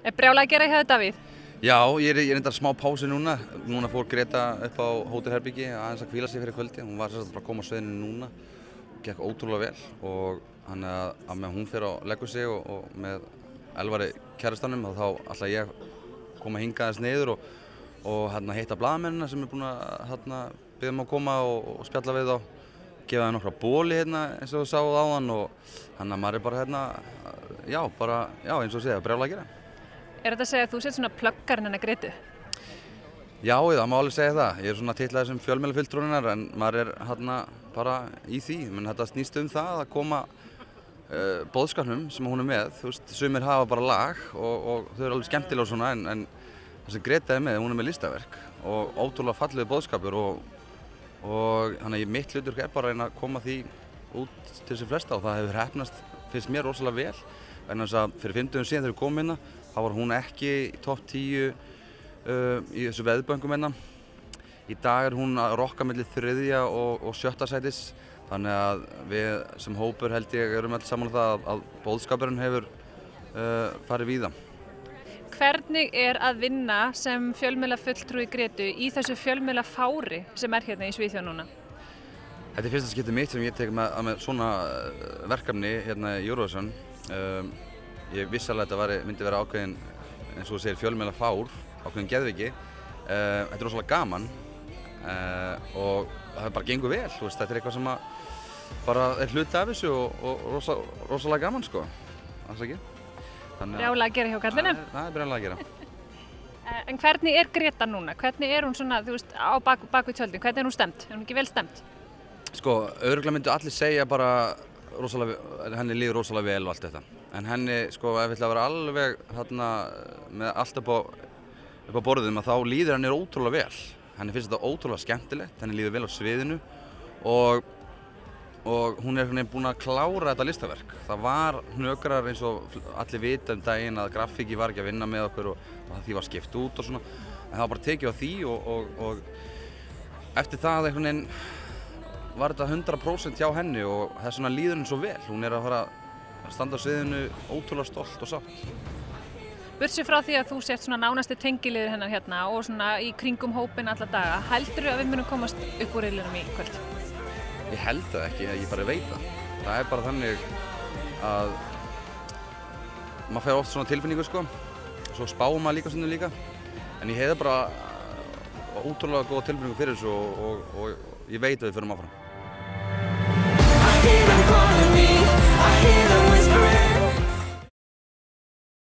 Er brjálæði að gera hjá þér, Davíð? Já, ég er reyndar smá pásu núna. Núna fór Greta upp á hótelherbyggi aðeins að hvíla sig fyrir kvöldi. Hún var bara að koma á sviðinu núna og gekk ótrúlega vel og hann að með hún fer og leggur sig og með Elvari kærastanum þá ætla ég að koma hingað aðeins niður og hitta blaðamennina sem er búin að biðja að koma og spjalla við þá. Gefa þeim nokkra bóli eins og þú sáðu áðan og hann að maður er bara eins og segja, brjálæði að gera. Er þetta að segja að þú sett svona pluggarinn hennar Gretu? Já, það má alveg segja það. Ég er svona titlaður sem fjölmiðlafulltrúinn en maður er bara í því. Men þetta snýst það að koma boðskapnum sem hún er með. Þú veist, sumir hafa bara lag og þau eru alveg skemmtilega og svona en það sem Greta er með listaverk og ótrúlega fallegur boðskapur og þannig að mitt hlutverk er bara að reyna að koma því út til þessi flesta og það hefur heppnast, finnst mér rosalega vel. Vegna þess að fyrir 5 dögum síðan þegar við komum hérna þá var hún ekki í topp 10 í þessu veðböngum hérna. Í dag er hún að rokka milli 3. og 7. sætis. Þannig að við sem hópur held ég erum öll sammála að boðskapurinn hefur farið víða. Hvernig er að vinna sem fjölmiðlafulltrúi Gretu í þessu fjölmiðlafári sem er hérna í Svíþjóð núna? Þetta er fyrsta skiptið mitt sem ég tek með svona verkefni hérna í Eurovision. Ég vissi alveg að þetta myndi vera ákveðin, eins og þú segir, fjölmiðlafár, ákveðin geðveiki. Þetta er rosalega gaman og það bara gengur vel. Þetta er eitthvað sem bara er hluti af þessu og rosalega gaman sko. Brjálæði að gera hjá kallinu? Það er brjálæði að gera. En hvernig er Greta núna? Hvernig er hún svona, þú veist, á bak við tjöldin? Hvernig er hún stemmt? Er hún ekki vel stemmt? Sko, örugglega myndu allir segja bara henni líður rosalega vel og allt þetta. En henni, sko, ef við ætla að vera alveg með allt upp á borðum þá líður henni ótrúlega vel. Henni finnst þetta ótrúlega skemmtilegt, henni líður vel á sviðinu og hún er búin að klára þetta listaverk. Það var hnökrar eins og allir vita daginn að grafíki var ekki að vinna með okkur og því var skipt út og svona. En það var bara tekið á því og eftir það var þetta 100% hjá henni og þess vegna líður henni svo vel. Hún er að fara að standa á sviðinu ótrúlega stolt og sátt. Burtséð frá því að þú sért svona nánasti tengiliður hennar hérna og svona í kringum hópinn alla daga, heldurðu að við munum komast upp úr riðlinum í kvöld? Ég held það ekki, ég bara veit það. Það er bara þannig að maður fær oft svona tilfinningu sko, svo spáum maður líka stundum líka. En ég hefði bara ótrúlega góða tilfinningu fyrir þessu og ég veit að við förum áfram.